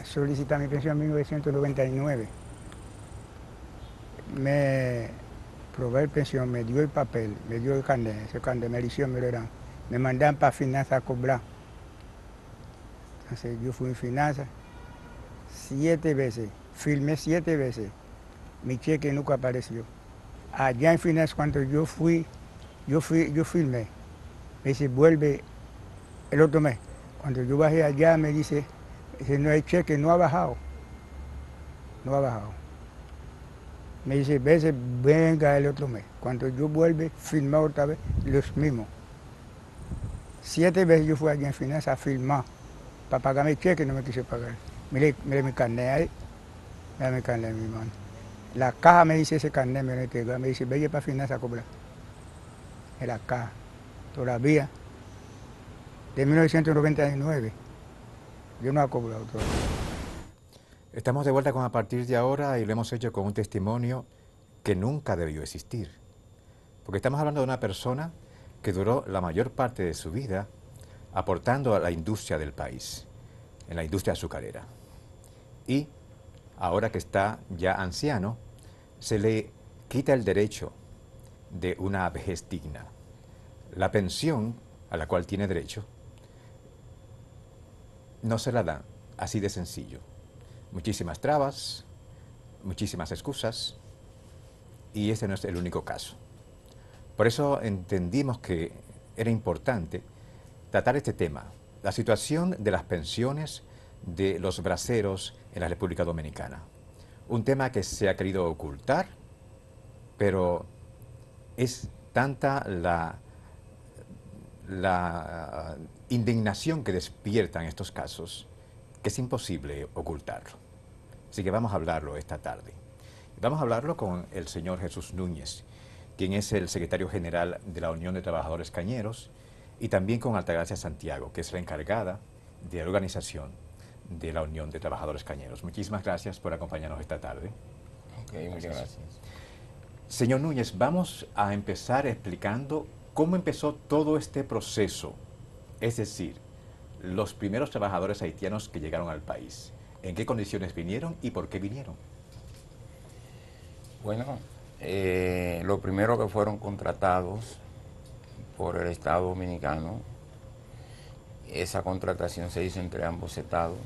solicité mi pensión en 1999. Me probé el pensión, me dio el papel, me dio el carnet, ese carnet me lo hicieron, me lo dan. Me mandaban para finanzas a cobrar. Entonces yo fui en finanzas 7 veces, firmé 7 veces. Mi cheque nunca apareció. Allá en finanzas cuando yo firmé. Me dice, vuelve el otro mes. Cuando yo bajé allá me dice, no, el cheque no ha bajado. No ha bajado. Me dice, venga el otro mes. Cuando yo vuelve, firmar otra vez, los mismos. 7 veces yo fui allá en finanzas a firmar para pagarme el cheque, no me quise pagar. Mire mi carnet ahí, mira mi carnet, mi mano. La caja me dice ese carnet, me lo entregó, me dice, vaya para finanzas a cobrar. En la caja, todavía, de 1999, yo no he cobrado todavía. Estamos de vuelta con A Partir de Ahora y lo hemos hecho con un testimonio que nunca debió existir. Porque estamos hablando de una persona que duró la mayor parte de su vida aportando a la industria del país, en la industria azucarera. Y ahora que está ya anciano, se le quita el derecho de una vejez digna. La pensión a la cual tiene derecho no se la dan así de sencillo. Muchísimas trabas, muchísimas excusas, y este no es el único caso. Por eso entendimos que era importante tratar este tema, la situación de las pensiones de los braceros en la República Dominicana. Un tema que se ha querido ocultar, pero es tanta la indignación que despiertan estos casos que es imposible ocultarlo. Así que vamos a hablarlo esta tarde. Vamos a hablarlo con el señor Jesús Núñez, quien es el secretario general de la Unión de Trabajadores Cañeros, y también con Altagracia Santiago, que es la encargada de la organización de la Unión de Trabajadores Cañeros. Muchísimas gracias por acompañarnos esta tarde. Ok, muchas gracias. Señor Núñez, vamos a empezar explicando cómo empezó todo este proceso, es decir, los primeros trabajadores haitianos que llegaron al país. ¿En qué condiciones vinieron y por qué vinieron? Bueno, lo primero que fueron contratados por el Estado Dominicano, esa contratación se hizo entre ambos estados.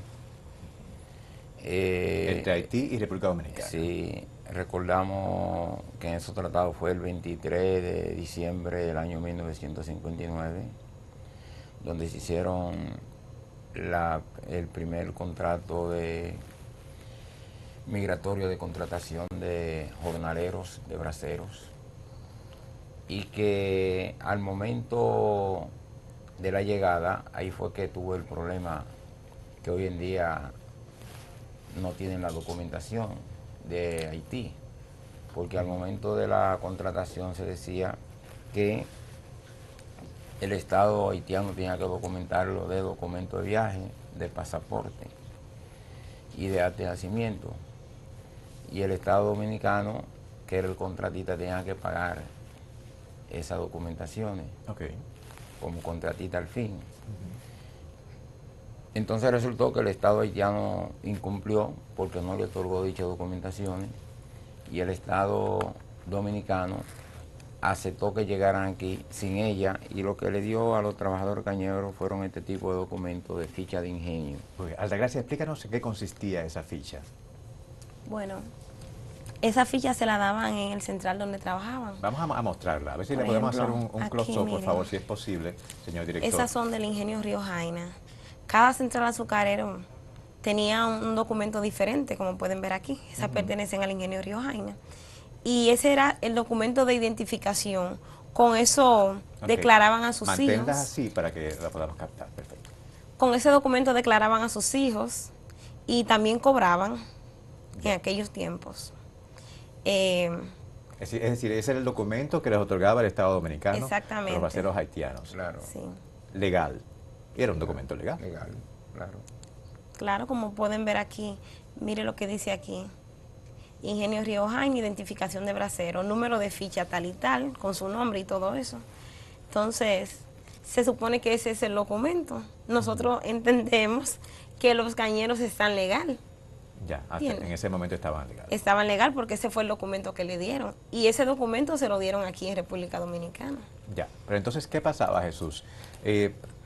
Entre Haití y República Dominicana. Sí, recordamos que en esos tratados fue el 23 de diciembre del año 1959, donde se hicieron el primer contrato migratorio de contratación de jornaleros, de braceros, y que al momento de la llegada, ahí fue que tuvo el problema que hoy en día no tienen la documentación de Haití, porque al momento de la contratación se decía que el Estado haitiano tenía que documentarlo de documento de viaje, de pasaporte y de acta de nacimiento, y el Estado Dominicano, que era el contratista, tenía que pagar esas documentaciones como contratista al fin. Entonces resultó que el Estado haitiano incumplió porque no le otorgó dichas documentaciones, y el Estado Dominicano aceptó que llegaran aquí sin ella, y lo que le dio a los trabajadores cañeros fueron este tipo de documentos de ficha de ingenio. Altagracia, explícanos en qué consistía esa ficha. Bueno, esa ficha se la daban en el central donde trabajaban. Vamos a mostrarla, a ver si Por le podemos ejemplo, hacer un close-up, por favor, si es posible, señor director. Esas son del ingenio Río Jaina. Cada central azucarero tenía un documento diferente, como pueden ver aquí. Esas pertenecen al ingenio Río Jaina. Y ese era el documento de identificación. Con eso declaraban a sus hijos. Manténlas así para que la podamos captar. Perfecto. Con ese documento declaraban a sus hijos y también cobraban en aquellos tiempos. Es decir, ese era el documento que les otorgaba el Estado Dominicano a los braceros haitianos. Claro. Sí. Legal. Era un documento legal. Legal, claro. Claro, como pueden ver aquí, mire lo que dice aquí. Ingenio Río Jaina, identificación de bracero, número de ficha tal y tal, con su nombre y todo eso. Entonces, se supone que ese es el documento. Nosotros entendemos que los cañeros están legal. Ya, Bien. en ese momento estaban legales. Estaban legal porque ese fue el documento que le dieron. Y ese documento se lo dieron aquí en República Dominicana. Ya, pero entonces, ¿qué pasaba, Jesús?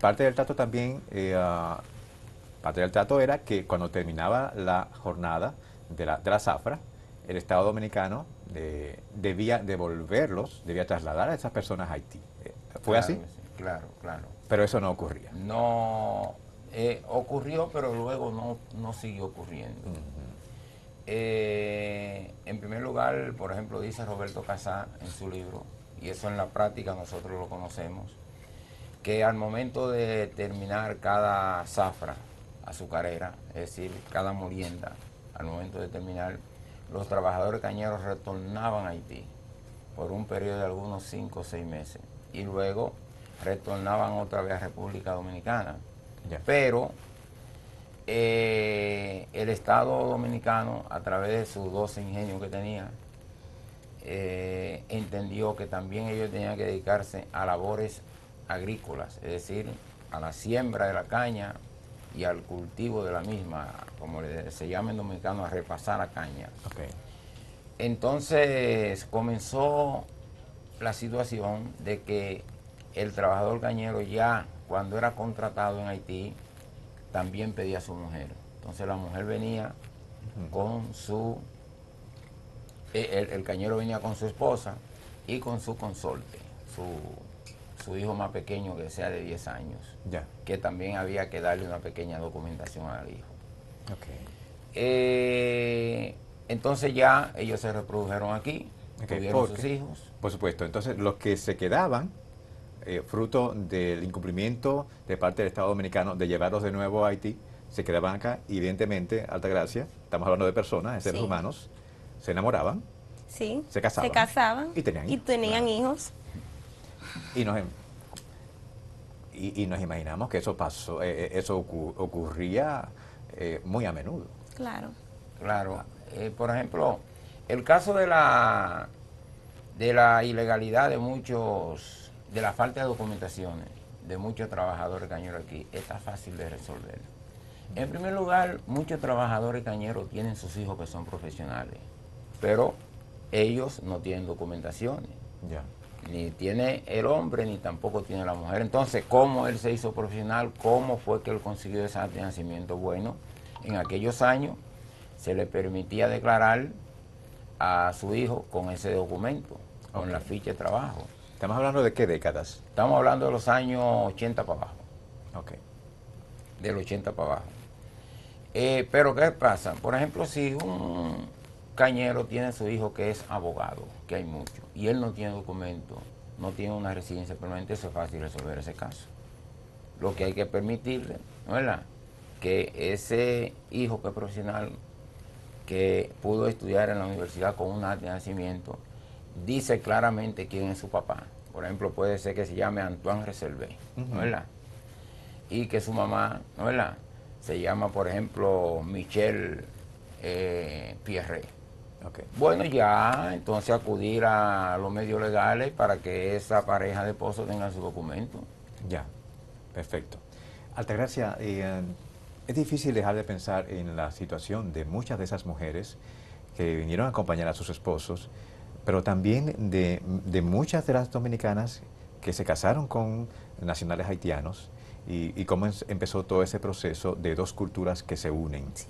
Parte del trato también, parte del trato era que cuando terminaba la jornada de la zafra, el Estado Dominicano debía devolverlos, debía trasladar a esas personas a Haití. ¿Fue Claro así? que sí, claro, claro. Pero eso no ocurría. No ocurrió, pero luego no siguió ocurriendo. En primer lugar, por ejemplo, dice Roberto Casá en su libro, y eso en la práctica nosotros lo conocemos, que al momento de terminar cada zafra azucarera, es decir, cada molienda, al momento de terminar, los trabajadores cañeros retornaban a Haití por un periodo de algunos 5 o 6 meses y luego retornaban otra vez a República Dominicana. Ya. Pero el Estado Dominicano, a través de sus 12 ingenios que tenía, entendió que también ellos tenían que dedicarse a labores agrícolas, es decir, a la siembra de la caña y al cultivo de la misma, como se llama en dominicano, a repasar la caña. Okay. Entonces comenzó la situación de que el trabajador cañero ya cuando era contratado en Haití también pedía a su mujer. Entonces la mujer venía con su, el cañero venía con su esposa y con su consorte, su hijo más pequeño que sea de 10 años, Ya. que también había que darle una pequeña documentación al hijo. Okay. Entonces ya ellos se reprodujeron aquí, Okay, tuvieron sus hijos. Por supuesto. Entonces, los que se quedaban, fruto del incumplimiento de parte del Estado Dominicano de llevarlos de nuevo a Haití, se quedaban acá, y evidentemente, Altagracia, estamos hablando de personas, de seres Sí. humanos, se enamoraban, Sí. Se casaban. Se casaban. Y tenían hijos. tenían hijos. y nos imaginamos que eso pasó, eso ocurría muy a menudo. Claro. Claro. Por ejemplo, el caso de la ilegalidad de muchos, de la falta de documentaciones de muchos trabajadores cañeros aquí, está fácil de resolver. En primer lugar, muchos trabajadores cañeros tienen sus hijos que son profesionales, pero ellos no tienen documentaciones. Ya. Ni tiene el hombre, ni tampoco tiene la mujer. Entonces, ¿cómo él se hizo profesional? ¿Cómo fue que él consiguió ese acta de nacimiento? Bueno, en aquellos años se le permitía declarar a su hijo con ese documento, con Ok. la ficha de trabajo. ¿Estamos hablando de qué décadas? Estamos hablando de los años 80 para abajo, Ok. del 80 para abajo. Pero ¿qué pasa? Por ejemplo, si un cañero tiene a su hijo que es abogado, que hay mucho, y él no tiene documento, no tiene una residencia permanente, eso es fácil resolver ese caso. Lo que hay que permitirle, ¿no es verdad?, que ese hijo que es profesional, que pudo estudiar en la universidad con un acta de nacimiento, dice claramente quién es su papá. Por ejemplo, puede ser que se llame Antoine Reservé, ¿no es verdad? Y que su mamá, ¿no es verdad?, se llama, por ejemplo, Michelle Pierre. Ok. Bueno, ya entonces acudir a los medios legales para que esa pareja de esposos tenga su documento. Ya. Perfecto. Altagracia, es difícil dejar de pensar en la situación de muchas de esas mujeres que vinieron a acompañar a sus esposos, pero también de muchas de las dominicanas que se casaron con nacionales haitianos y cómo empezó todo ese proceso de dos culturas que se unen. Sí.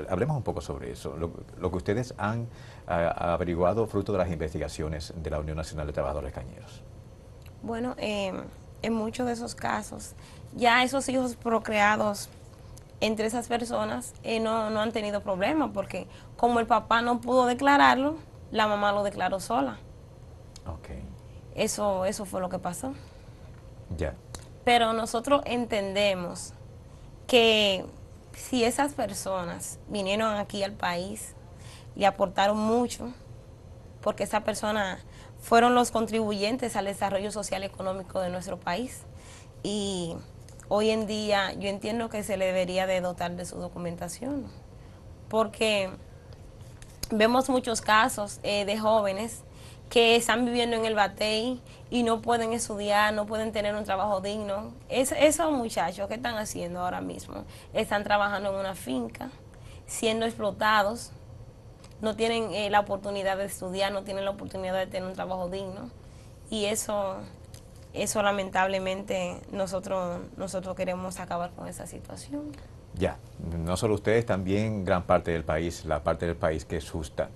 Hablemos un poco sobre eso, lo que ustedes han averiguado fruto de las investigaciones de la Unión Nacional de Trabajadores Cañeros. Bueno, en muchos de esos casos, ya esos hijos procreados entre esas personas no han tenido problemas, porque como el papá no pudo declararlo, la mamá lo declaró sola. Ok. Eso fue lo que pasó. Ya. Pero nosotros entendemos que si esas personas vinieron aquí al país, le aportaron mucho, porque esas personas fueron los contribuyentes al desarrollo social y económico de nuestro país. Y hoy en día yo entiendo que se le debería de dotar de su documentación, porque vemos muchos casos de jóvenes que están viviendo en el Batey y no pueden estudiar, no pueden tener un trabajo digno. Esos muchachos, ¿qué están haciendo ahora mismo? Están trabajando en una finca, siendo explotados, no tienen la oportunidad de estudiar, no tienen la oportunidad de tener un trabajo digno. Y eso lamentablemente nosotros queremos acabar con esa situación. Ya, no solo ustedes, también gran parte del país, la parte del país que es justa.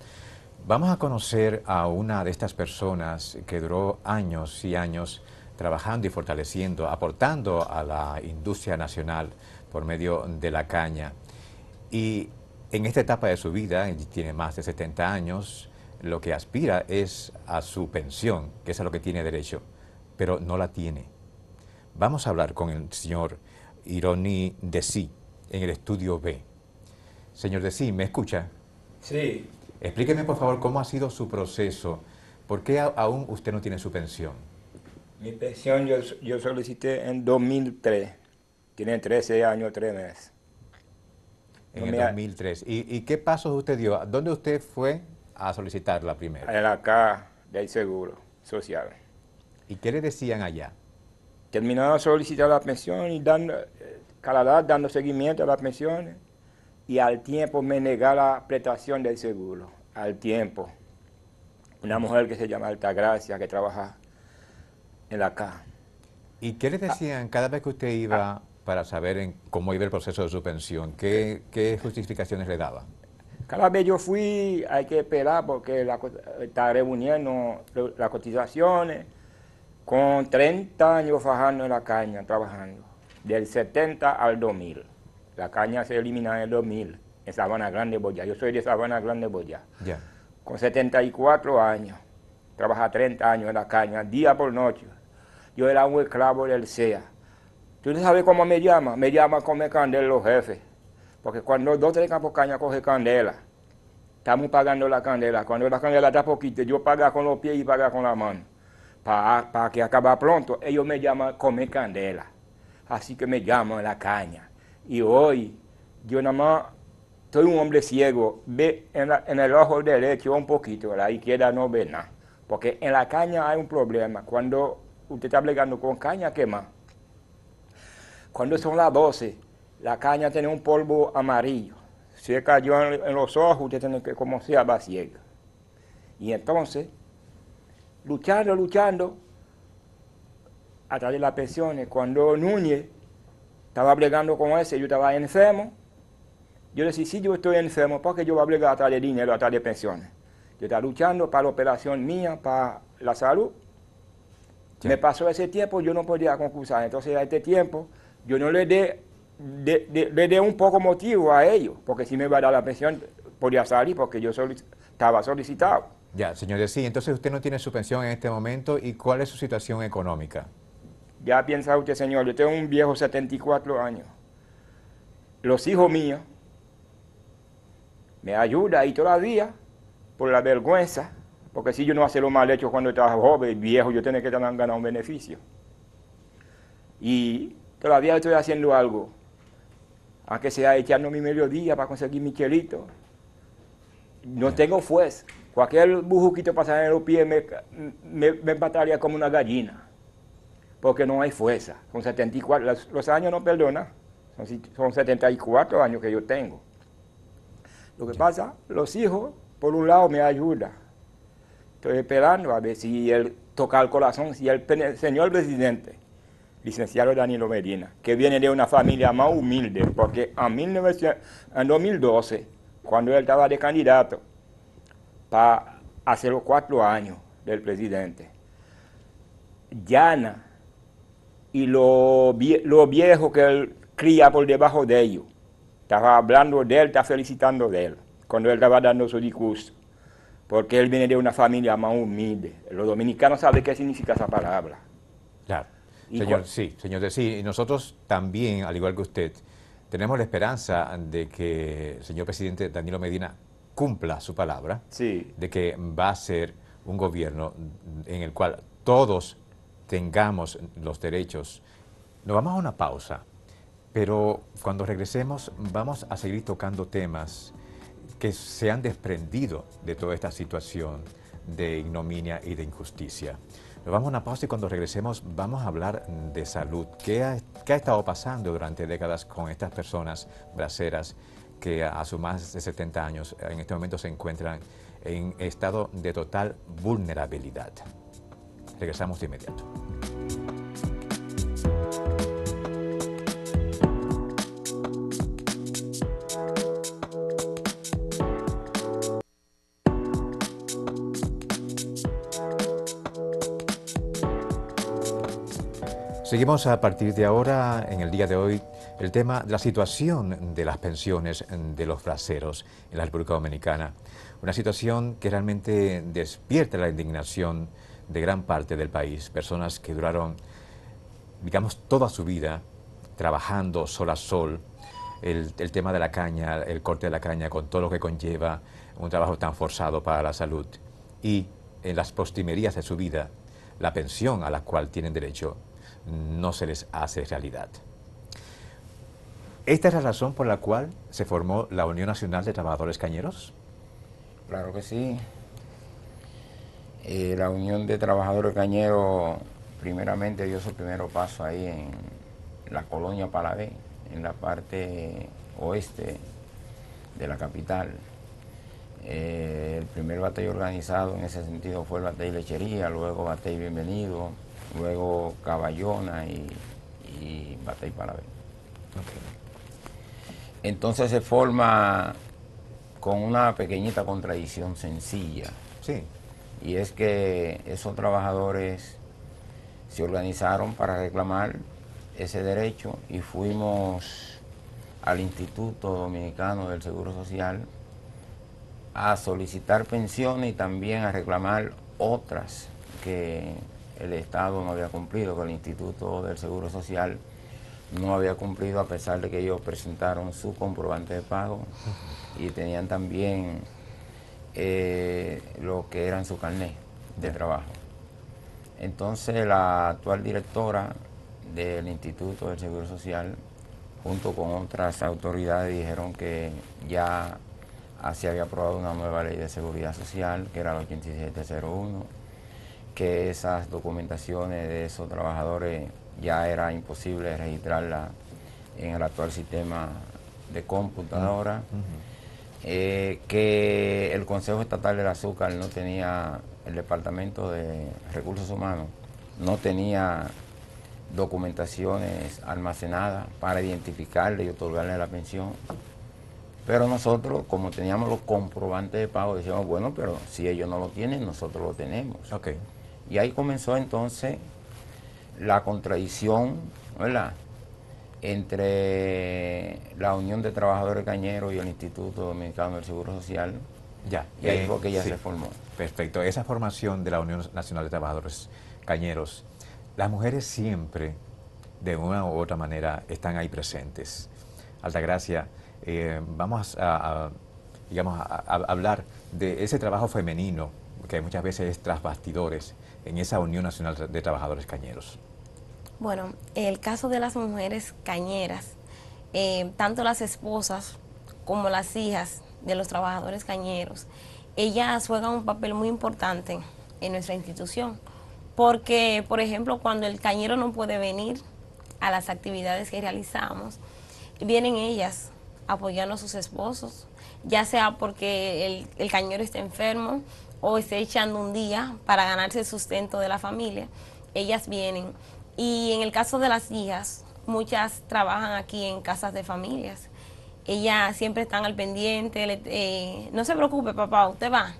Vamos a conocer a una de estas personas que duró años y años trabajando y fortaleciendo, aportando a la industria nacional por medio de la caña. Y en esta etapa de su vida, tiene más de 70 años, lo que aspira es a su pensión, que es a lo que tiene derecho, pero no la tiene. Vamos a hablar con el señor Ironi Desi en el estudio B. Señor Desi, ¿me escucha? Sí, Explíqueme, por favor, cómo ha sido su proceso. ¿Por qué aún usted no tiene su pensión? mi pensión yo solicité en 2003. Tiene 13 años, 3 meses. En No el me ha- 2003. ¿Y qué pasos usted dio? ¿Dónde usted fue a solicitarla primero? En la caja del Seguro Social. ¿Y qué le decían allá? Terminando de solicitar la pensión y dando seguimiento a las pensiones. Y al tiempo me negaron la prestación del seguro. Al tiempo. Una mujer que se llama Altagracia, que trabaja en la caja. ¿Y qué le decían cada vez que usted iba para saber cómo iba el proceso de su pensión? ¿Qué justificaciones le daban? Cada vez yo fui, hay que esperar porque está reuniendo las cotizaciones. Con 30 años fajando en la caña, trabajando, del 70 al 2000. La caña se elimina en el 2000, en Sabana Grande, Boyá. Yo soy de Sabana Grande, Boyá. Ya. Con 74 años, trabaja 30 años en la caña, día por noche. Yo era un esclavo del SEA. ¿Tú no sabes cómo me llama? Me llama Come Candela los jefes. Porque cuando 2 o 3 campos caña coge candela, estamos pagando la candela. Cuando la candela está poquita, yo pago con los pies y pago con la mano. Para que acabe pronto, ellos me llaman Come Candela. Así que me llaman la caña. Y hoy, yo nada más soy un hombre ciego, ve en el ojo derecho un poquito, la izquierda no ve nada. Porque en la caña hay un problema. Cuando usted está bregando con caña, quema. Cuando son las 12, la caña tiene un polvo amarillo. Si se cayó en los ojos, usted tiene que, como sea, va ciega. Y entonces, luchando, a través de las pensiones, cuando Núñez estaba bregando con ese, yo estaba enfermo, yo decía, si yo estoy enfermo, ¿por qué yo voy a bregar a través de dinero, a través de pensiones? Yo estaba luchando para la operación mía, para la salud. Sí. Me pasó ese tiempo, yo no podía concursar, entonces a este tiempo yo no le di un poco motivo a ellos, porque si me iba a dar la pensión, podía salir, porque yo estaba solicitado. Ya, señor Desi, entonces usted no tiene su pensión en este momento. ¿Y cuál es su situación económica? Ya piensa usted, señor, yo tengo un viejo 74 años. Los hijos míos me ayudan y todavía, por la vergüenza, porque si yo no hacía lo mal hecho cuando estaba joven, viejo, yo tenía que ganar un beneficio. Y todavía estoy haciendo algo, aunque sea echando mi mediodía para conseguir mi chelito. No tengo fuerza. Cualquier bujuquito pasar en los pies me mataría como una gallina. Porque no hay fuerza. Con 74, los años no perdonan. Son 74 años que yo tengo. Lo que pasa, los hijos, por un lado, me ayudan. Estoy esperando a ver si él toca el corazón, si el señor presidente, licenciado Danilo Medina, que viene de una familia más humilde, porque en 2012, cuando él estaba de candidato, para hacer los 4 años del presidente, llana y los viejos que él cría por debajo de ellos, estaba hablando de él, estaba felicitando de él, cuando él estaba dando su discurso, porque él viene de una familia más humilde. Los dominicanos saben qué significa esa palabra. Claro. Y Señor, sí, señor Desi, y nosotros también, al igual que usted, tenemos la esperanza de que el señor presidente Danilo Medina cumpla su palabra, Sí. de que va a ser un gobierno en el cual todos tengamos los derechos. Nos vamos a una pausa, pero cuando regresemos vamos a seguir tocando temas que se han desprendido de toda esta situación de ignominia y de injusticia. Nos vamos a una pausa y cuando regresemos vamos a hablar de salud. ¿Qué ha estado pasando durante décadas con estas personas braceras que a sus más de 70 años en este momento se encuentran en estado de total vulnerabilidad? Regresamos de inmediato. Seguimos a partir de ahora, en el día de hoy, el tema de la situación de las pensiones de los braceros en la República Dominicana. Una situación que realmente despierta la indignación de gran parte del país. Personas que duraron, digamos, toda su vida trabajando sol a sol. El tema de la caña, el corte de la caña, con todo lo que conlleva un trabajo tan forzado para la salud. Y en las postrimerías de su vida, la pensión a la cual tienen derecho no se les hace realidad. ¿Esta es la razón por la cual se formó la Unión Nacional de Trabajadores Cañeros? Claro que sí. La Unión de Trabajadores Cañeros primeramente dio su primer paso ahí en la colonia Palavés, en la parte oeste de la capital. El primer batallón organizado en ese sentido fue el Batallón Lechería, luego Batallón Bienvenido, luego Caballona y Batallón Palavés. Okay. Entonces se forma con una pequeñita contradicción sencilla. Sí. Y es que esos trabajadores se organizaron para reclamar ese derecho y fuimos al Instituto Dominicano del Seguro Social a solicitar pensiones y también a reclamar otras que el Estado no había cumplido, que el Instituto del Seguro Social no había cumplido, a pesar de que ellos presentaron su comprobante de pago y tenían también lo que eran su carnet de trabajo. Entonces la actual directora del Instituto del Seguro Social, junto con otras autoridades, dijeron que ya se había aprobado una nueva ley de seguridad social, que era la 8701, que esas documentaciones de esos trabajadores ya era imposible registrarlas en el actual sistema de computadora, que el Consejo Estatal del Azúcar no tenía, el Departamento de Recursos Humanos no tenía documentaciones almacenadas para identificarle y otorgarle la pensión. Pero nosotros, como teníamos los comprobantes de pago, decíamos, bueno, pero si ellos no lo tienen, nosotros lo tenemos. Okay. Y ahí comenzó entonces la contradicción, ¿verdad?, entre la Unión de Trabajadores Cañeros y el Instituto Dominicano del Seguro Social. Ya. Y ahí fue que ya sí, se formó. Perfecto. Esa formación de la Unión Nacional de Trabajadores Cañeros, las mujeres siempre, de una u otra manera, están ahí presentes. Altagracia, vamos digamos, a hablar de ese trabajo femenino que muchas veces es tras bastidores en esa Unión Nacional de Trabajadores Cañeros. Bueno, el caso de las mujeres cañeras, tanto las esposas como las hijas de los trabajadores cañeros, ellas juegan un papel muy importante en nuestra institución, porque, por ejemplo, cuando el cañero no puede venir a las actividades que realizamos, vienen ellas apoyando a sus esposos, ya sea porque el cañero está enfermo o esté echando un día para ganarse el sustento de la familia, ellas vienen. Y en el caso de las hijas, muchas trabajan aquí en casas de familias. Ellas siempre están al pendiente, no se preocupe papá, usted va,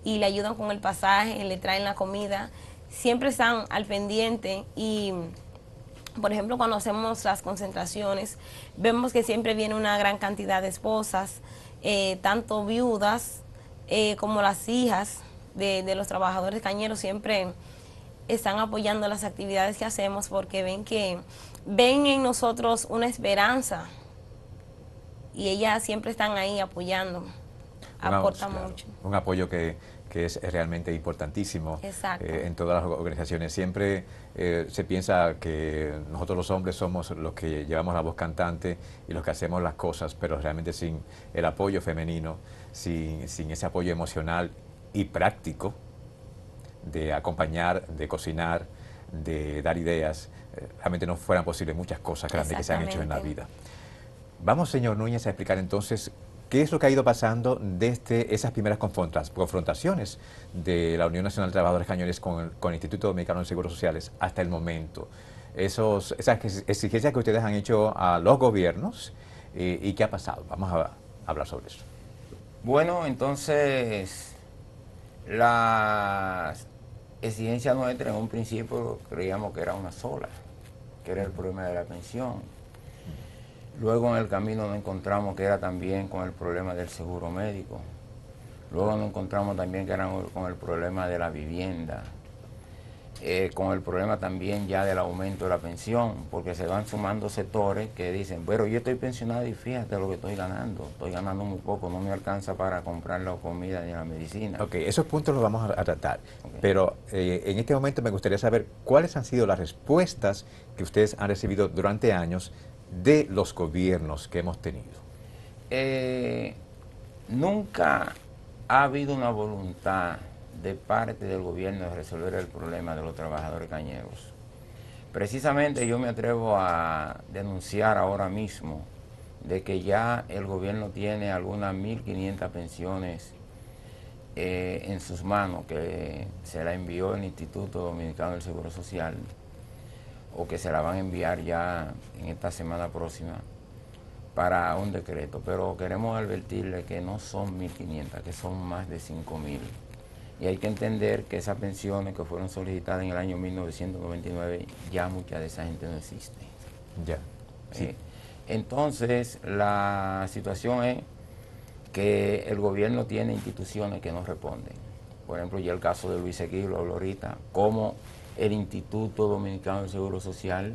y le ayudan con el pasaje, le traen la comida, siempre están al pendiente. Y por ejemplo, cuando hacemos las concentraciones, vemos que siempre viene una gran cantidad de esposas, tanto viudas como las hijas de los trabajadores cañeros, siempre están apoyando las actividades que hacemos porque ven en nosotros una esperanza y ellas siempre están ahí apoyando, aportan mucho. Un apoyo que es realmente importantísimo. En todas las organizaciones. Siempre se piensa que nosotros los hombres somos los que llevamos la voz cantante y los que hacemos las cosas, pero realmente sin el apoyo femenino, sin ese apoyo emocional y práctico, de acompañar, de cocinar, de dar ideas, realmente no fueran posibles muchas cosas grandes que se han hecho en la vida. Vamos, señor Núñez, a explicar entonces qué es lo que ha ido pasando desde esas primeras confrontaciones de la Unión Nacional de Trabajadores Cañeros con el Instituto Dominicano de Seguros Sociales hasta el momento. Esas exigencias que ustedes han hecho a los gobiernos y qué ha pasado. Vamos a hablar sobre eso. Bueno, entonces, las exigencias nuestras en un principio creíamos que era una sola, que era el problema de la pensión. Luego en el camino nos encontramos que era también con el problema del seguro médico. Luego nos encontramos también que era con el problema de la vivienda. Con el problema también ya del aumento de la pensión, porque se van sumando sectores que dicen, bueno, yo estoy pensionado y fíjate lo que estoy ganando muy poco, no me alcanza para comprar la comida ni la medicina. Ok, esos puntos los vamos a tratar, Okay. Pero en este momento me gustaría saber cuáles han sido las respuestas que ustedes han recibido durante años de los gobiernos que hemos tenido. Nunca ha habido una voluntad de parte del gobierno de resolver el problema de los trabajadores cañeros. Precisamente yo me atrevo a denunciar ahora mismo de que ya el gobierno tiene algunas 1.500 pensiones en sus manos que se la envió el Instituto Dominicano del Seguro Social o que se la van a enviar ya en esta semana próxima para un decreto, pero queremos advertirle que no son 1.500, que son más de 5.000. Y hay que entender que esas pensiones que fueron solicitadas en el año 1999, ya mucha de esa gente no existe. Ya. Sí. Entonces, la situación es que el gobierno tiene instituciones que no responden. Por ejemplo, ya el caso de Luis Seguí, lo hablo ahorita, como el Instituto Dominicano del Seguro Social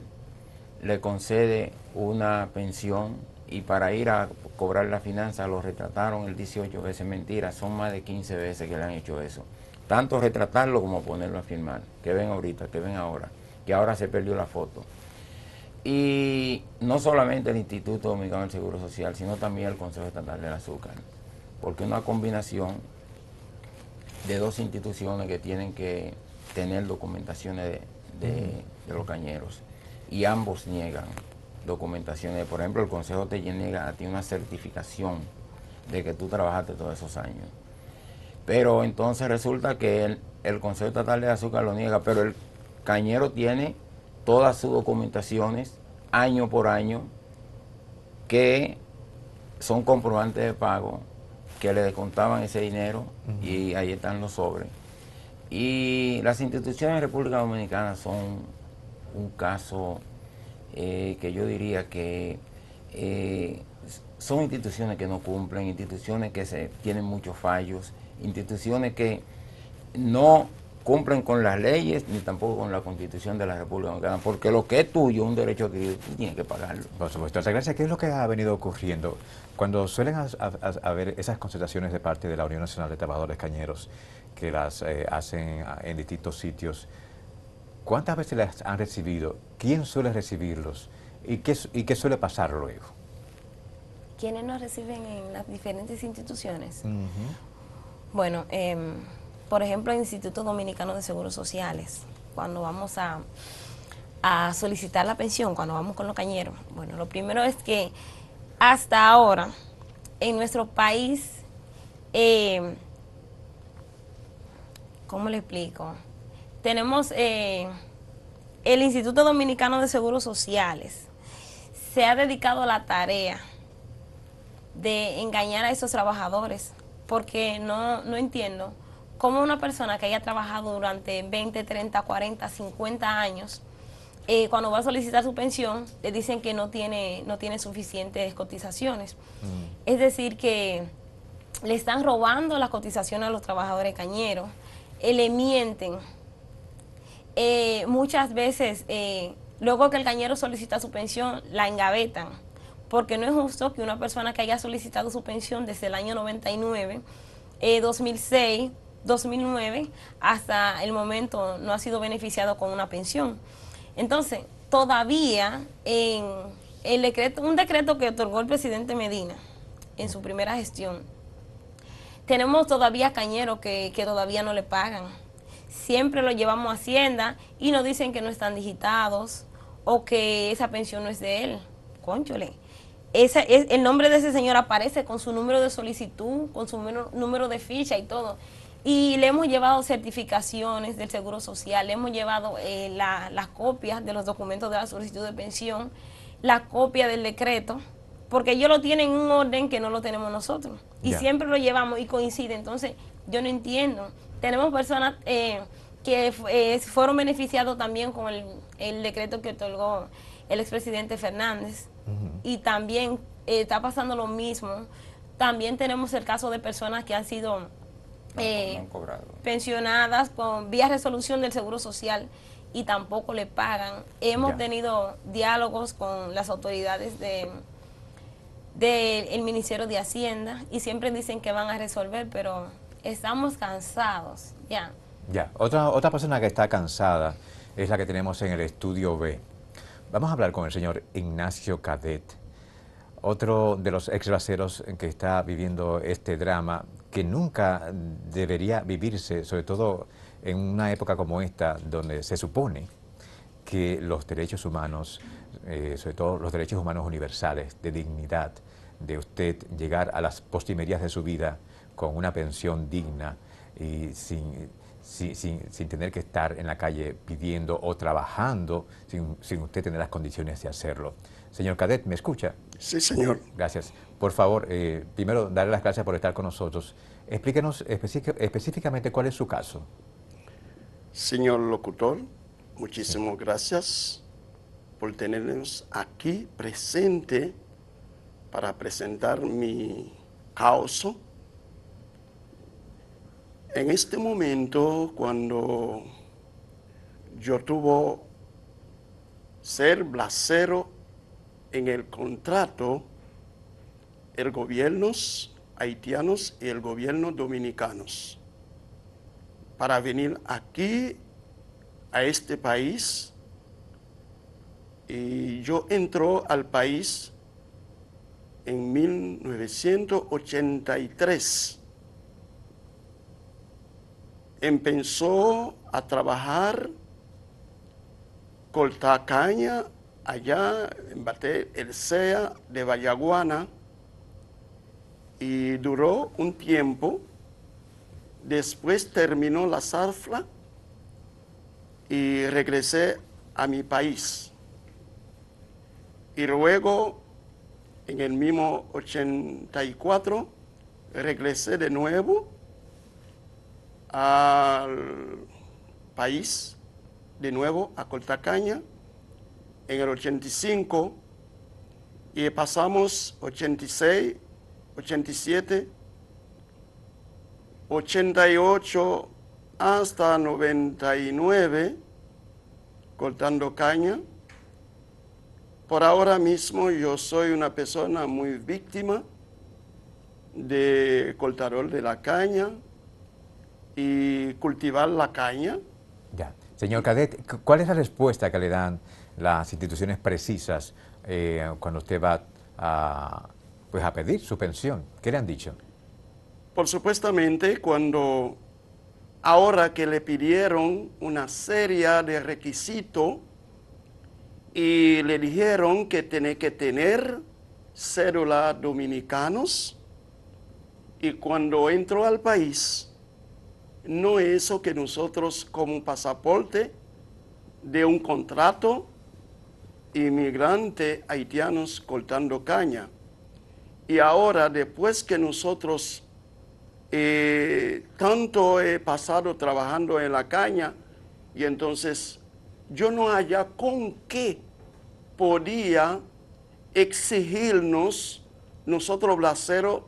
le concede una pensión y para ir a cobrar la finanza lo retrataron el 18 veces. Mentira, son más de 15 veces que le han hecho eso. Tanto retratarlo como ponerlo a firmar. Que ven ahorita, que ven ahora, que ahora se perdió la foto. Y no solamente el Instituto Dominicano del Seguro Social, sino también el Consejo Estatal del Azúcar. Porque es una combinación de dos instituciones que tienen que tener documentaciones de los cañeros. Y ambos niegan documentaciones. Por ejemplo, el Consejo te niega a ti una certificación de que tú trabajaste todos esos años. Pero entonces resulta que el Consejo Estatal de Azúcar lo niega, pero el cañero tiene todas sus documentaciones año por año que son comprobantes de pago, que le descontaban ese dinero y ahí están los sobres. Y las instituciones de República Dominicana son un caso que yo diría que son instituciones que no cumplen, instituciones que tienen muchos fallos, instituciones que no cumplen con las leyes ni tampoco con la Constitución de la República Dominicana, porque lo que es tuyo, un derecho adquirido, tú tienes que pagarlo. Por supuesto. Gracias. ¿Qué es lo que ha venido ocurriendo? Cuando suelen haber esas concentraciones de parte de la Unión Nacional de Trabajadores Cañeros, que las hacen en distintos sitios, ¿cuántas veces las han recibido? ¿Quién suele recibirlos? ¿Y qué suele pasar luego? ¿Quiénes nos reciben en las diferentes instituciones? Uh-huh. Bueno, por ejemplo, el Instituto Dominicano de Seguros Sociales, cuando vamos a solicitar la pensión, cuando vamos con los cañeros, bueno, lo primero es que hasta ahora en nuestro país, ¿cómo le explico? Tenemos el Instituto Dominicano de Seguros Sociales, se ha dedicado a la tarea de engañar a esos trabajadores, porque no entiendo cómo una persona que haya trabajado durante 20, 30, 40, 50 años, cuando va a solicitar su pensión, le dicen que no tiene suficientes cotizaciones. Es decir, que le están robando las cotizaciones a los trabajadores cañeros, le mienten. Muchas veces, luego que el cañero solicita su pensión, la engavetan, porque no es justo que una persona que haya solicitado su pensión desde el año 99, 2006, 2009, hasta el momento no ha sido beneficiado con una pensión. Entonces, todavía en el decreto, un decreto que otorgó el presidente Medina en su primera gestión, tenemos todavía cañeros que todavía no le pagan. siempre lo llevamos a Hacienda y nos dicen que no están digitados o que esa pensión no es de él. Cónchole. El nombre de ese señor aparece con su número de solicitud, con su número de ficha y todo. Y le hemos llevado certificaciones del Seguro Social, le hemos llevado las copias de los documentos de la solicitud de pensión, la copia del decreto, porque ellos lo tienen en un orden que no lo tenemos nosotros. Y siempre lo llevamos y coincide. Entonces, yo no entiendo. Tenemos personas que fueron beneficiados también con el decreto que otorgó el expresidente Fernández. Y también está pasando lo mismo. También tenemos el caso de personas que han sido pensionadas con vía resolución del Seguro Social y tampoco le pagan. Hemos tenido diálogos con las autoridades del Ministerio de Hacienda y siempre dicen que van a resolver, pero estamos cansados, ya. Otra persona que está cansada es la que tenemos en el estudio B. Vamos a hablar con el señor Ignacio Cadet, otro de los ex braceros que está viviendo este drama que nunca debería vivirse, sobre todo en una época como esta, donde se supone que los derechos humanos, sobre todo los derechos humanos universales, de dignidad, de usted llegar a las postrimerías de su vida con una pensión digna y sin tener que estar en la calle pidiendo o trabajando sin usted tener las condiciones de hacerlo. Señor Cadet, ¿me escucha? Sí, señor. Gracias. Por favor, primero darle las gracias por estar con nosotros. Explíquenos específicamente cuál es su caso. Señor locutor, muchísimas gracias por tenernos aquí presente para presentar mi caso. En este momento, cuando yo tuve ser bracero en el contrato, el gobierno haitianos y el gobierno dominicanos, para venir aquí a este país, y yo entró al país en 1983. Empezó a trabajar cortar caña allá en Bate el SEA de Vallaguana y duró un tiempo. Después terminó la zafra y regresé a mi país. Y luego, en el mismo 84, regresé de nuevo al país, de nuevo a cortar caña. En el 85, y pasamos 86, 87, 88 hasta 99 cortando caña. Por ahora mismo yo soy una persona muy víctima de cortador de la caña y cultivar la caña. Ya. Señor Cadet, ¿cuál es la respuesta que le dan las instituciones precisas cuando usted va a pedir su pensión? ¿Qué le han dicho? Por supuestamente, cuando ahora que le pidieron una serie de requisitos y le dijeron que tiene que tener cédula dominicanos, y cuando entró al país, no es eso que nosotros como pasaporte de un contrato inmigrante haitianos cortando caña. Y ahora, después que nosotros tanto he pasado trabajando en la caña, y entonces yo no haya con qué podía exigirnos nosotros braceros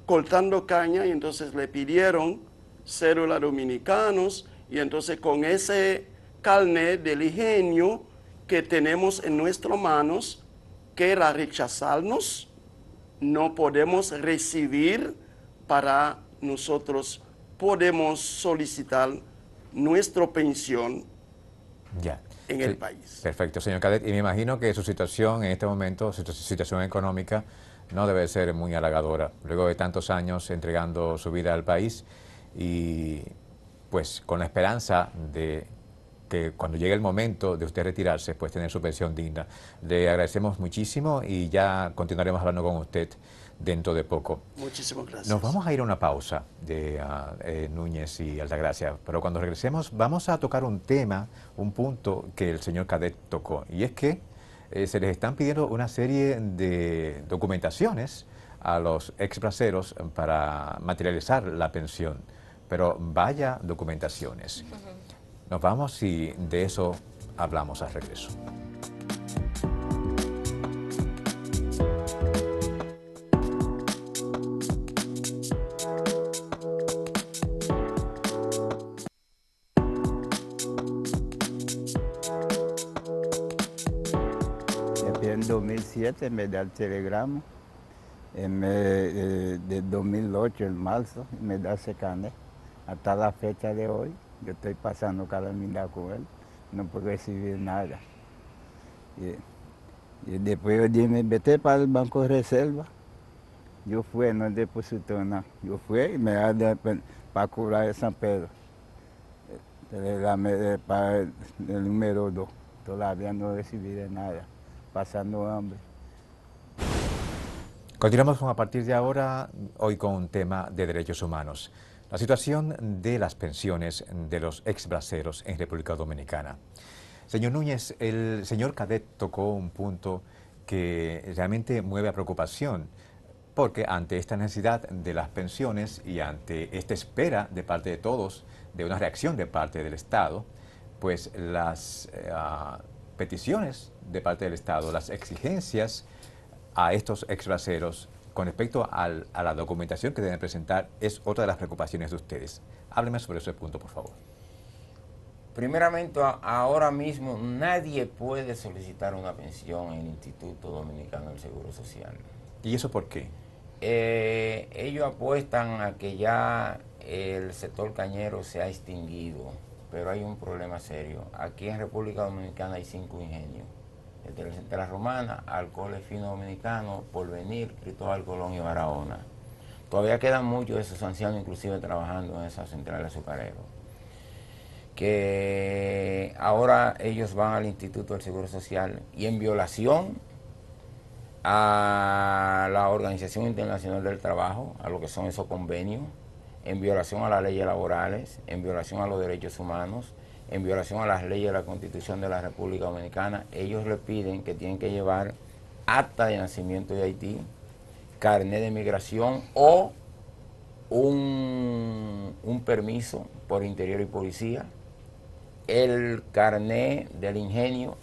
cortando caña, y entonces le pidieron cédula dominicanos, y entonces con ese carnet del ingenio que tenemos en nuestras manos, que era rechazarnos, no podemos recibir para nosotros podemos solicitar nuestra pensión en el país. Perfecto, señor Cadet. Y me imagino que su situación en este momento, su situación económica, no debe ser muy halagadora. Luego de tantos años entregando su vida al país y pues con la esperanza de que cuando llegue el momento de usted retirarse, pues tener su pensión digna. Le agradecemos muchísimo y ya continuaremos hablando con usted dentro de poco. Muchísimas gracias. Nos vamos a ir a una pausa de Núñez y Altagracia, pero cuando regresemos vamos a tocar un tema, un punto que el señor Cadet tocó, y es que se les están pidiendo una serie de documentaciones a los ex braceros para materializar la pensión, pero vaya documentaciones. Nos vamos y de eso hablamos al regreso. En 2007 me da el telegrama, de 2008, en marzo, me da ese carnet. Hasta la fecha de hoy, yo estoy pasando calamidad con él, no puedo recibir nada. Y después yo dije, vete para el Banco de Reserva. Yo fui, no depositó nada. Yo fui y me da para cobrar el San Pedro. Para el número 2. Todavía no recibí nada, pasando hambre. Continuamos a partir de ahora, hoy con un tema de derechos humanos. La situación de las pensiones de los ex braceros en República Dominicana. Señor Núñez, el señor Cadet tocó un punto que realmente mueve a preocupación, porque ante esta necesidad de las pensiones y ante esta espera de parte de todos, de una reacción de parte del Estado, pues las peticiones de parte del Estado, las exigencias a estos ex braceros con respecto a la documentación que deben presentar es otra de las preocupaciones de ustedes. Hábleme sobre ese punto, por favor. Primeramente, ahora mismo nadie puede solicitar una pensión en el Instituto Dominicano del Seguro Social. ¿Y eso por qué? Ellos apuestan a que ya el sector cañero se ha extinguido, pero hay un problema serio. Aquí en República Dominicana hay 5 ingenios. De la Romana, Alcoholes Finos Dominicano, Porvenir, Cristóbal Colón y Barahona. Todavía quedan muchos de esos ancianos inclusive trabajando en esas centrales azucareros. Que ahora ellos van al Instituto del Seguro Social y en violación a la Organización Internacional del Trabajo, a lo que son esos convenios, en violación a las leyes laborales, en violación a los derechos humanos, en violación a las leyes de la Constitución de la República Dominicana, ellos le piden que tienen que llevar acta de nacimiento de Haití, carnet de migración o un permiso por interior y policía, el carnet del ingenio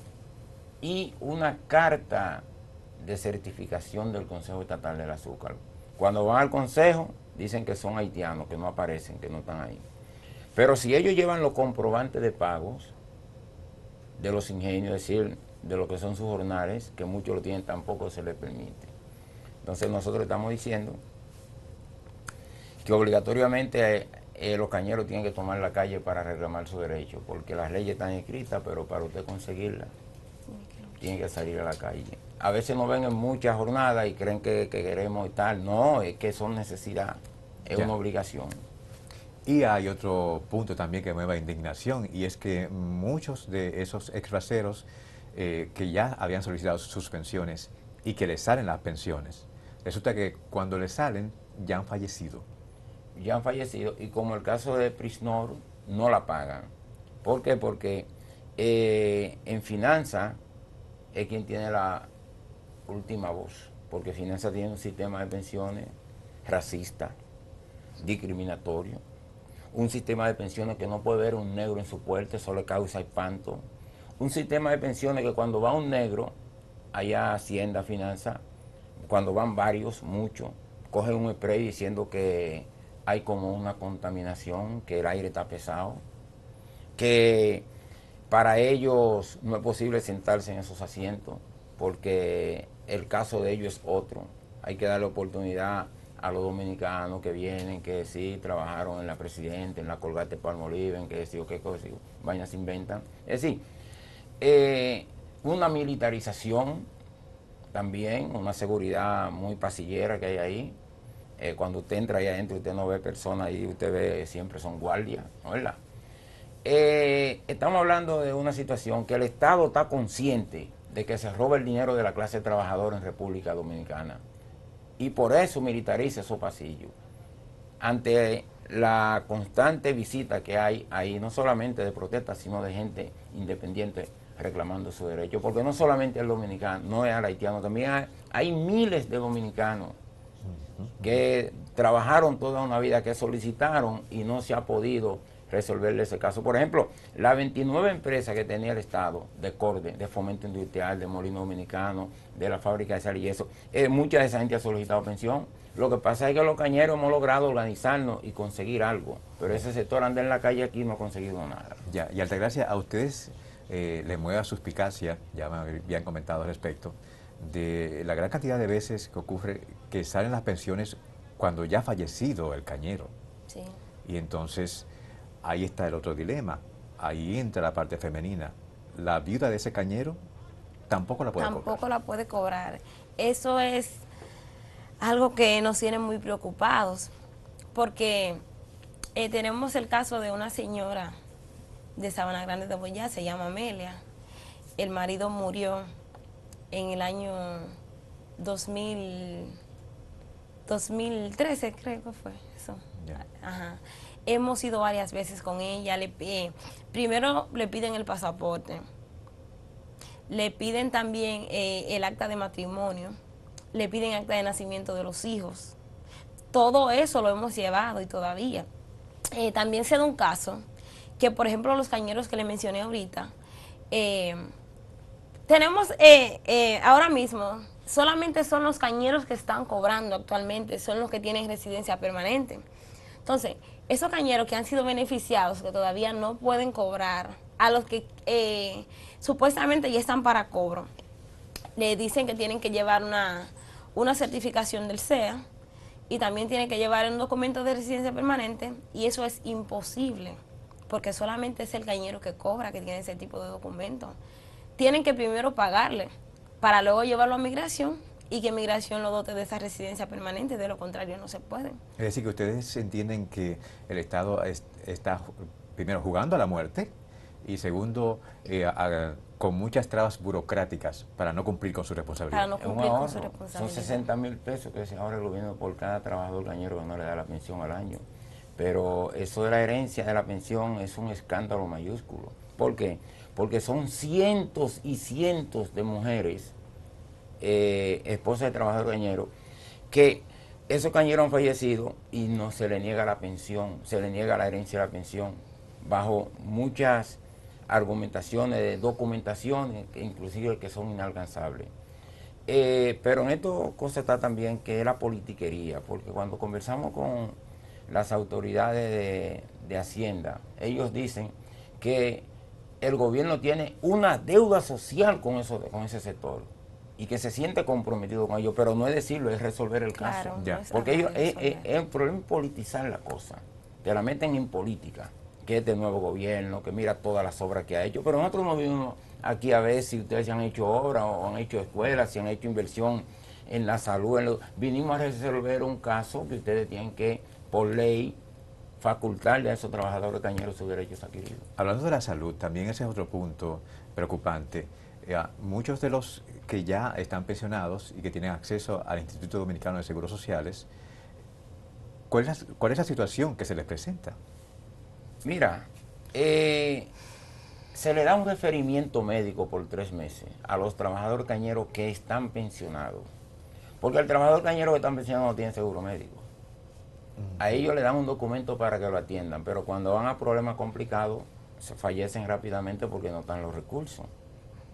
y una carta de certificación del Consejo Estatal del Azúcar. Cuando van al Consejo, dicen que son haitianos, que no aparecen, que no están ahí. Pero si ellos llevan los comprobantes de pagos de los ingenios, es decir, de lo que son sus jornales, que muchos lo tienen, tampoco se les permite. Entonces nosotros estamos diciendo que obligatoriamente los cañeros tienen que tomar la calle para reclamar su derecho, porque las leyes están escritas, pero para usted conseguirlas, tiene que salir a la calle. A veces nos ven en muchas jornadas y creen que queremos y tal. No, es que son necesidad, es una obligación. Y hay otro punto también que mueve indignación, y es que muchos de esos ex braceros que ya habían solicitado sus pensiones y que les salen las pensiones, resulta que cuando les salen ya han fallecido. Ya han fallecido, y como el caso de Prisnor, no la pagan. ¿Por qué? Porque en finanzas es quien tiene la última voz, porque finanzas tiene un sistema de pensiones racista, discriminatorio, un sistema de pensiones que no puede ver un negro en su puerta, eso le causa espanto, un sistema de pensiones que cuando va un negro, allá Hacienda, Finanza, cuando van varios, muchos, cogen un spray diciendo que hay como una contaminación, que el aire está pesado, que para ellos no es posible sentarse en esos asientos, porque el caso de ellos es otro. Hay que darle oportunidad a los dominicanos que vienen, que sí trabajaron en la Presidente, en la Colgate Palmolive, en que sí o qué cosa, vainas se inventan. Es decir, una militarización también, una seguridad muy pasillera que hay ahí. Cuando usted entra ahí adentro, usted no ve personas ahí, usted ve siempre son guardias, ¿no es verdad? Estamos hablando de una situación que el Estado está consciente de que se roba el dinero de la clase trabajadora en República Dominicana y por eso militariza esos pasillos. Ante la constante visita que hay ahí, no solamente de protestas, sino de gente independiente reclamando su derecho, porque no solamente el dominicano, no es el haitiano, también hay miles de dominicanos que trabajaron toda una vida, que solicitaron y no se ha podido resolverle ese caso. Por ejemplo, las 29 empresas que tenía el Estado, de Corde, de Fomento Industrial, de Molino Dominicano, de la fábrica de sal y eso, mucha de esa gente ha solicitado pensión. Lo que pasa es que los cañeros hemos logrado organizarnos y conseguir algo, pero ese sector anda en la calle aquí y no ha conseguido nada. Ya, y Altagracia, a ustedes les mueve suspicacia, ya me habían comentado al respecto, de la gran cantidad de veces que ocurre que salen las pensiones cuando ya ha fallecido el cañero. Sí. Y entonces ahí está el otro dilema, ahí entra la parte femenina. La viuda de ese cañero tampoco la puede cobrar. Tampoco la puede cobrar. Eso es algo que nos tiene muy preocupados, porque tenemos el caso de una señora de Sabana Grande de Boyá, se llama Amelia. El marido murió en el año 2013, creo que fue eso. Ya. Ajá. Hemos ido varias veces con ella. Primero le piden el pasaporte, le piden también el acta de matrimonio, le piden acta de nacimiento de los hijos. Todo eso lo hemos llevado y todavía. También se da un caso que, por ejemplo, los cañeros que le mencioné ahorita, tenemos ahora mismo, solamente son los cañeros que están cobrando actualmente, son los que tienen residencia permanente. Entonces, esos cañeros que han sido beneficiados, que todavía no pueden cobrar, a los que supuestamente ya están para cobro, le dicen que tienen que llevar una certificación del SEA y también tienen que llevar un documento de residencia permanente, y eso es imposible, porque solamente es el cañero que cobra que tiene ese tipo de documento. Tienen que primero pagarle para luego llevarlo a migración y que migración lo dote de esa residencia permanente, de lo contrario no se puede. Es decir, que ustedes entienden que el Estado está primero jugando a la muerte y segundo con muchas trabas burocráticas para no cumplir con su responsabilidad. Para no cumplir con su Son responsabilidad. 60.000 pesos que se ahorra el gobierno por cada trabajador cañero que no le da la pensión al año. Pero eso de la herencia de la pensión es un escándalo mayúsculo. ¿Por qué? Porque son cientos y cientos de mujeres, esposas de trabajadores cañeros, que esos cañeros han fallecido y no se le niega la pensión, se le niega la herencia de la pensión, bajo muchas argumentaciones, de documentaciones, inclusive que son inalcanzables. Pero en esto cosa está también que es la politiquería, porque cuando conversamos con las autoridades de Hacienda, ellos dicen que el gobierno tiene una deuda social con ese sector y que se siente comprometido con ellos, pero no es decirlo, es resolver el caso. Claro, Ya. no es Porque ellos, resolver. el problema es politizar la cosa, te la meten en política, que es de nuevo gobierno, que mira todas las obras que ha hecho, pero nosotros no vivimos aquí a ver si ustedes han hecho obras o han hecho escuelas, si han hecho inversión en la salud, vinimos a resolver un caso que ustedes tienen que, por ley, facultarle a esos trabajadores cañeros sus derechos adquiridos. Hablando de la salud, también ese es otro punto preocupante. Muchos de los que ya están pensionados y que tienen acceso al Instituto Dominicano de Seguros Sociales, ¿cuál es la situación que se les presenta? Mira, se le da un referimiento médico por 3 meses a los trabajadores cañeros que están pensionados. Porque el trabajador cañero que está pensionado no tiene seguro médico. A ellos le dan un documento para que lo atiendan, pero cuando van a problemas complicados, se fallecen rápidamente porque no están los recursos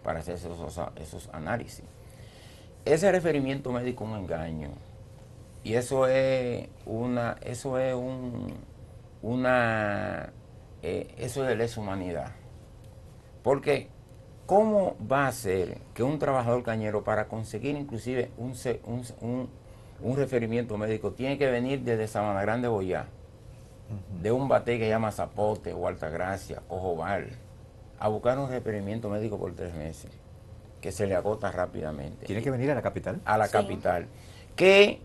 para hacer esos análisis. Ese referimiento médico es un engaño. Y eso es de lesa humanidad. Porque, ¿cómo va a ser que un trabajador cañero, para conseguir inclusive un referimiento médico, tiene que venir desde Sabana Grande, Boyá, de un batey que se llama Zapote o Altagracia o Jobal, a buscar un referimiento médico por 3 meses, que se le agota rápidamente? ¿Tiene que venir a la capital? A la Sí. capital. Que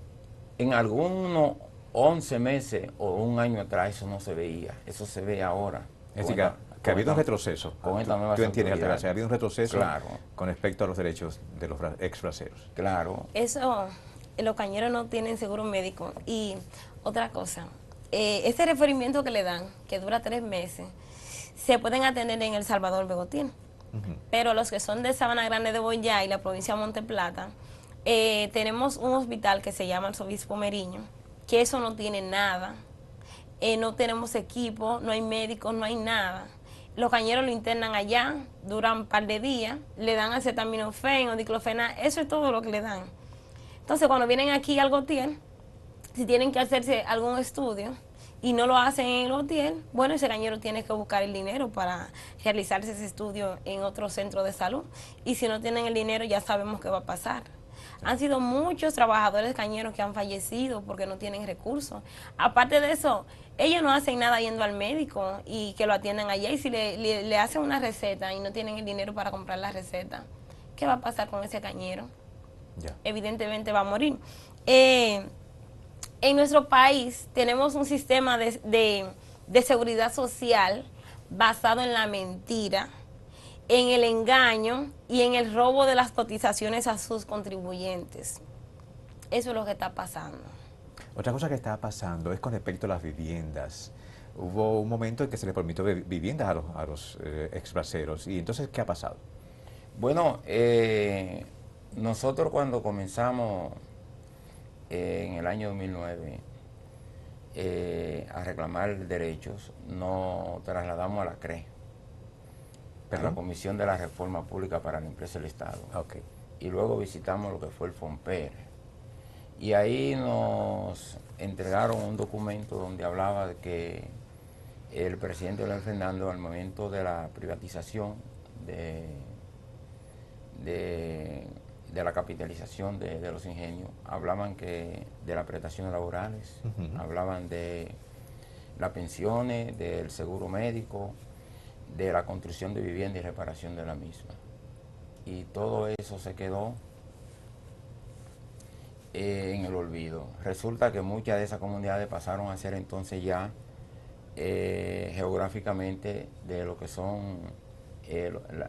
en algunos 11 meses o un año atrás eso no se veía, eso se ve ahora. Es decir, que Que ha habido un retroceso. Con estas nuevas Tú entiendes, autoridades. Altagracia, ha habido un retroceso Claro. con respecto a los derechos de los ex-braceros. Claro. Eso, los cañeros no tienen seguro médico. Y otra cosa, ese referimiento que le dan, que dura 3 meses, se pueden atender en El Salvador, Begotín. Pero los que son de Sabana Grande de Boyá y la provincia de Monte Plata, tenemos un hospital que se llama Arzobispo Meriño, que eso no tiene nada. No tenemos equipo, no hay médicos, no hay nada. Los cañeros lo internan allá, duran un par de días, le dan acetaminofén o diclofenac, eso es todo lo que le dan. Entonces, cuando vienen aquí al Gautier, si tienen que hacerse algún estudio y no lo hacen en el Gautier, bueno, ese cañero tiene que buscar el dinero para realizarse ese estudio en otro centro de salud. Y si no tienen el dinero, ya sabemos qué va a pasar. Han sido muchos trabajadores cañeros que han fallecido porque no tienen recursos. Aparte de eso, ellos no hacen nada yendo al médico y que lo atiendan allá. Y si le hacen una receta y no tienen el dinero para comprar la receta, ¿qué va a pasar con ese cañero? Ya. Evidentemente va a morir. En nuestro país tenemos un sistema de seguridad social basado en la mentira, en el engaño y en el robo de las cotizaciones a sus contribuyentes. Eso es lo que está pasando. Otra cosa que está pasando es con respecto a las viviendas. Hubo un momento en que se les permitió viviendas a los ex-braceros. ¿Y entonces qué ha pasado? Bueno, nosotros cuando comenzamos en el año 2009 a reclamar derechos, nos trasladamos a la CRE, a la Comisión de la Reforma Pública para la Empresa del Estado. Okay. Y luego visitamos lo que fue el FONPER. Y ahí nos entregaron un documento donde hablaba de que el presidente Leonel Fernández, al momento de la privatización de la capitalización de los ingenios, hablaban que de las prestaciones laborales, hablaban de las pensiones, del seguro médico, de la construcción de vivienda y reparación de la misma. Y todo eso se quedó en el olvido. Resulta que muchas de esas comunidades pasaron a ser entonces ya geográficamente de lo que son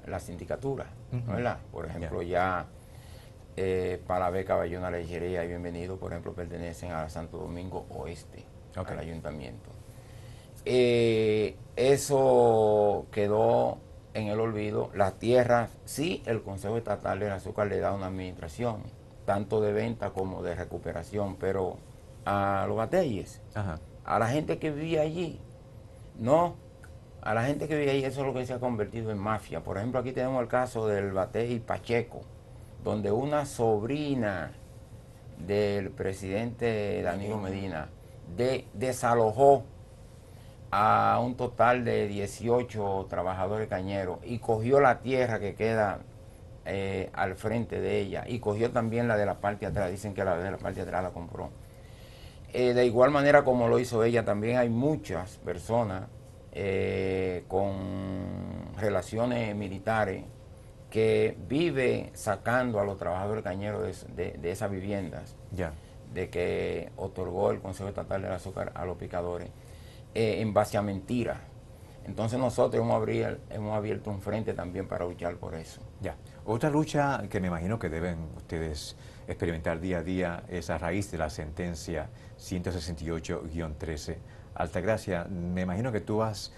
las sindicaturas, ¿verdad? Por ejemplo, ya Palavé, Caballona, Lechería y Bienvenido, por ejemplo, pertenecen a Santo Domingo Oeste, al ayuntamiento. Eso quedó en el olvido. Las tierras, sí, el Consejo Estatal del Azúcar le da una administración, tanto de venta como de recuperación, pero a los batalles, a la gente que vivía allí, no, a la gente que vivía allí, eso es lo que se ha convertido en mafia. Por ejemplo, aquí tenemos el caso del Batey Pacheco, donde una sobrina del presidente Danilo Medina desalojó a un total de 18 trabajadores cañeros y cogió la tierra que queda al frente de ella y cogió también la de la parte de atrás. Dicen que la de la parte de atrás la compró. De igual manera como lo hizo ella, también hay muchas personas con relaciones militares que vive sacando a los trabajadores cañeros de esas viviendas, de que otorgó el Consejo Estatal del Azúcar a los picadores, en base a mentiras. Entonces nosotros hemos abierto un frente también para luchar por eso. Ya. Otra lucha que me imagino que deben ustedes experimentar día a día es a raíz de la sentencia 168-13. Altagracia, me imagino que tú has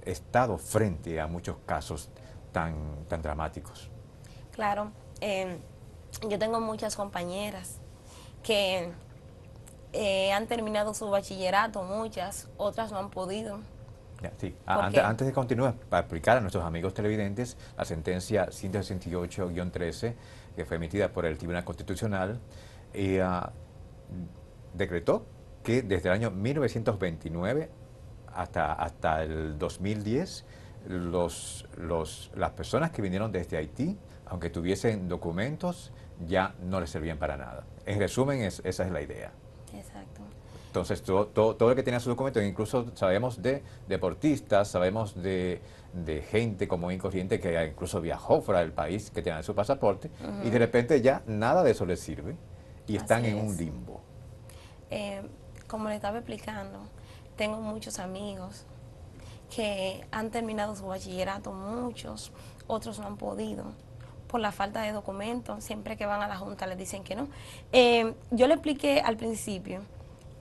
estado frente a muchos casos tan dramáticos. Claro, yo tengo muchas compañeras que han terminado su bachillerato, muchas, otras no han podido. Sí. Antes de continuar, para explicar a nuestros amigos televidentes, la sentencia 168-13, que fue emitida por el Tribunal Constitucional, decretó que desde el año 1929 hasta el 2010, las personas que vinieron desde Haití, aunque tuviesen documentos, ya no les servían para nada. En resumen, esa es la idea. Exacto. Entonces, todo el que tenía sus documentos, incluso sabemos de deportistas, sabemos de gente común y corriente que incluso viajó fuera del país, que tienen su pasaporte, y de repente ya nada de eso les sirve, y están en un limbo. Como le estaba explicando, tengo muchos amigos que han terminado su bachillerato, muchos, otros no han podido por la falta de documentos. Siempre que van a la Junta les dicen que no. Yo le expliqué al principio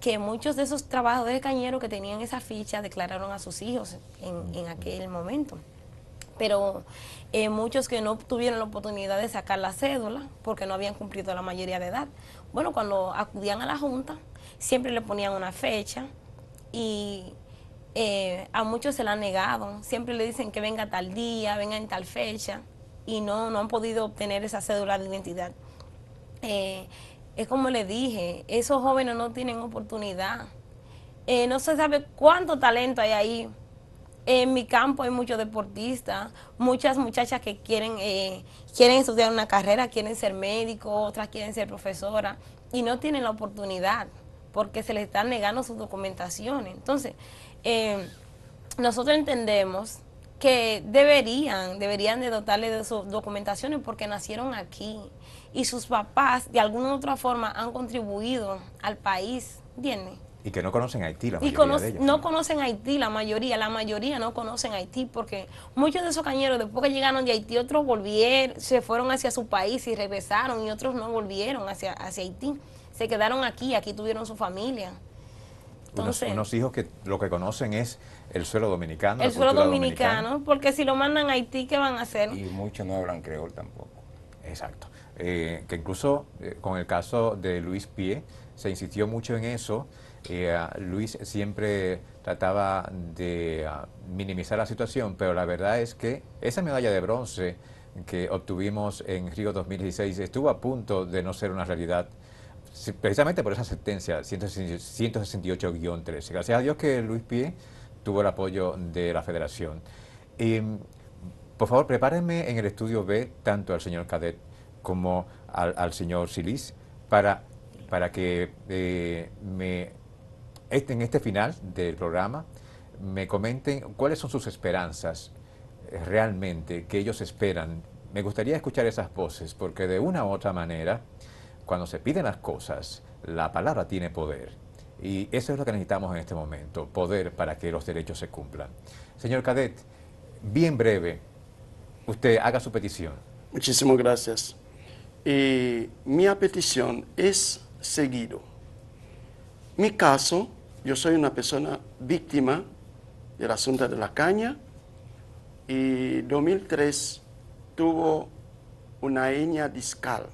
que muchos de esos trabajadores cañeros que tenían esa ficha declararon a sus hijos en aquel momento. Pero muchos que no tuvieron la oportunidad de sacar la cédula porque no habían cumplido la mayoría de edad. Bueno, cuando acudían a la Junta, siempre le ponían una fecha y a muchos se la han negado. Siempre le dicen que venga tal día, venga en tal fecha y no han podido obtener esa cédula de identidad. Es como le dije, esos jóvenes no tienen oportunidad. No se sabe cuánto talento hay ahí. En mi campo hay muchos deportistas, muchas muchachas que quieren estudiar una carrera, quieren ser médicos, otras quieren ser profesoras y no tienen la oportunidad porque se les están negando sus documentaciones. Entonces, nosotros entendemos que deberían de dotarle de sus documentaciones porque nacieron aquí y sus papás de alguna u otra forma han contribuido al país, ¿entiendes? Y que no conocen Haití, la mayoría de ellos. No conocen Haití, la mayoría no conocen Haití, porque muchos de esos cañeros, después que llegaron de Haití, otros volvieron, se fueron hacia su país y regresaron, y otros no volvieron hacia Haití, se quedaron aquí tuvieron su familia. Entonces, unos hijos que lo que conocen es el suelo dominicano, el suelo dominicano, porque si lo mandan a Haití, ¿qué van a hacer? Y muchos no hablan creol tampoco. Exacto. Que incluso con el caso de Luis Pie, se insistió mucho en eso. Luis siempre trataba de minimizar la situación, pero la verdad es que esa medalla de bronce que obtuvimos en Río 2016 estuvo a punto de no ser una realidad, precisamente por esa sentencia 168-13. Gracias a Dios que Luis Pie tuvo el apoyo de la federación. Por favor, prepárenme en el estudio B tanto al señor Cadet como al señor Silis para que en este final del programa me comenten cuáles son sus esperanzas realmente, que ellos esperan. Me gustaría escuchar esas voces, porque de una u otra manera, cuando se piden las cosas, la palabra tiene poder. Y eso es lo que necesitamos en este momento, poder para que los derechos se cumplan. Señor Cadet, bien breve, usted haga su petición. Muchísimas gracias. Mi petición es seguido. Mi caso, yo soy una persona víctima del asunto de la caña y en 2003 tuvo una hernia discal.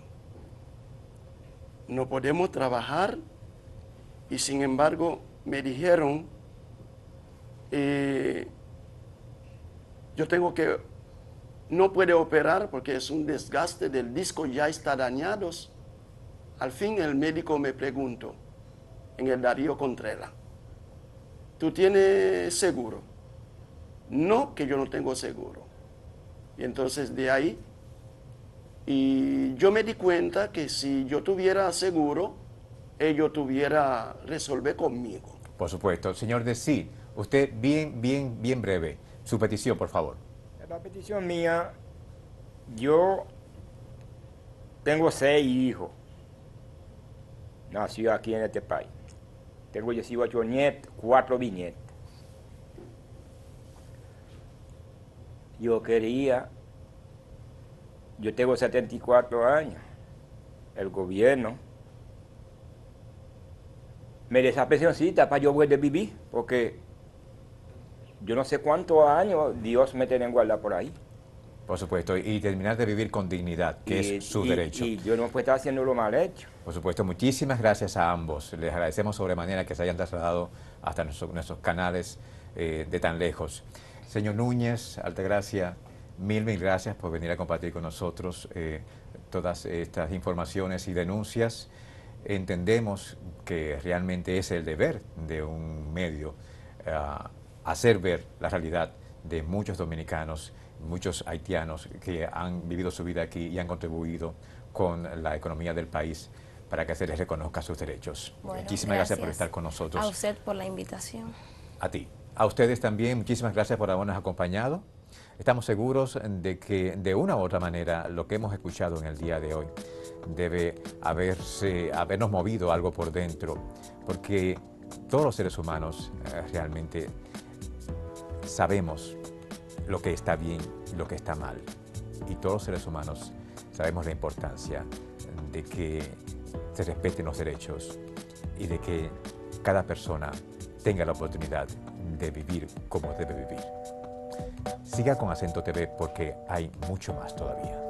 No podemos trabajar y sin embargo me dijeron yo tengo que, no puede operar porque es un desgaste del disco, ya está dañado. Al fin el médico me preguntó en el Darío Contreras, ¿tú tienes seguro? No, que yo no tengo seguro. Y entonces de ahí, y yo me di cuenta que si yo tuviera seguro, ellos tuviera resolver conmigo. Por supuesto. Señor Desi, usted bien breve. Su petición, por favor. La petición mía, yo tengo 6 hijos, nacidos aquí en este país. Tengo 18 nietos, 4 bisnietos. Yo tengo 74 años, el gobierno me da esa pensioncita para yo poder vivir, porque yo no sé cuántos años Dios me tiene en guardar por ahí. Por supuesto, y terminar de vivir con dignidad, que es su derecho. Y yo no puedo estar haciendo lo mal hecho. Por supuesto, muchísimas gracias a ambos. Les agradecemos sobremanera que se hayan trasladado hasta nuestros canales de tan lejos. Señor Núñez, Altagracia, mil gracias por venir a compartir con nosotros todas estas informaciones y denuncias. Entendemos que realmente es el deber de un medio hacer ver la realidad de muchos dominicanos, muchos haitianos que han vivido su vida aquí y han contribuido con la economía del país para que se les reconozca sus derechos. Bueno, muchísimas gracias por estar con nosotros. A usted por la invitación. A ti. A ustedes también, muchísimas gracias por habernos acompañado. Estamos seguros de que de una u otra manera lo que hemos escuchado en el día de hoy debe habernos movido algo por dentro, porque todos los seres humanos realmente sabemos lo que está bien y lo que está mal. Y todos los seres humanos sabemos la importancia de que se respeten los derechos y de que cada persona tenga la oportunidad de vivir como debe vivir. Siga con Acento TV porque hay mucho más todavía.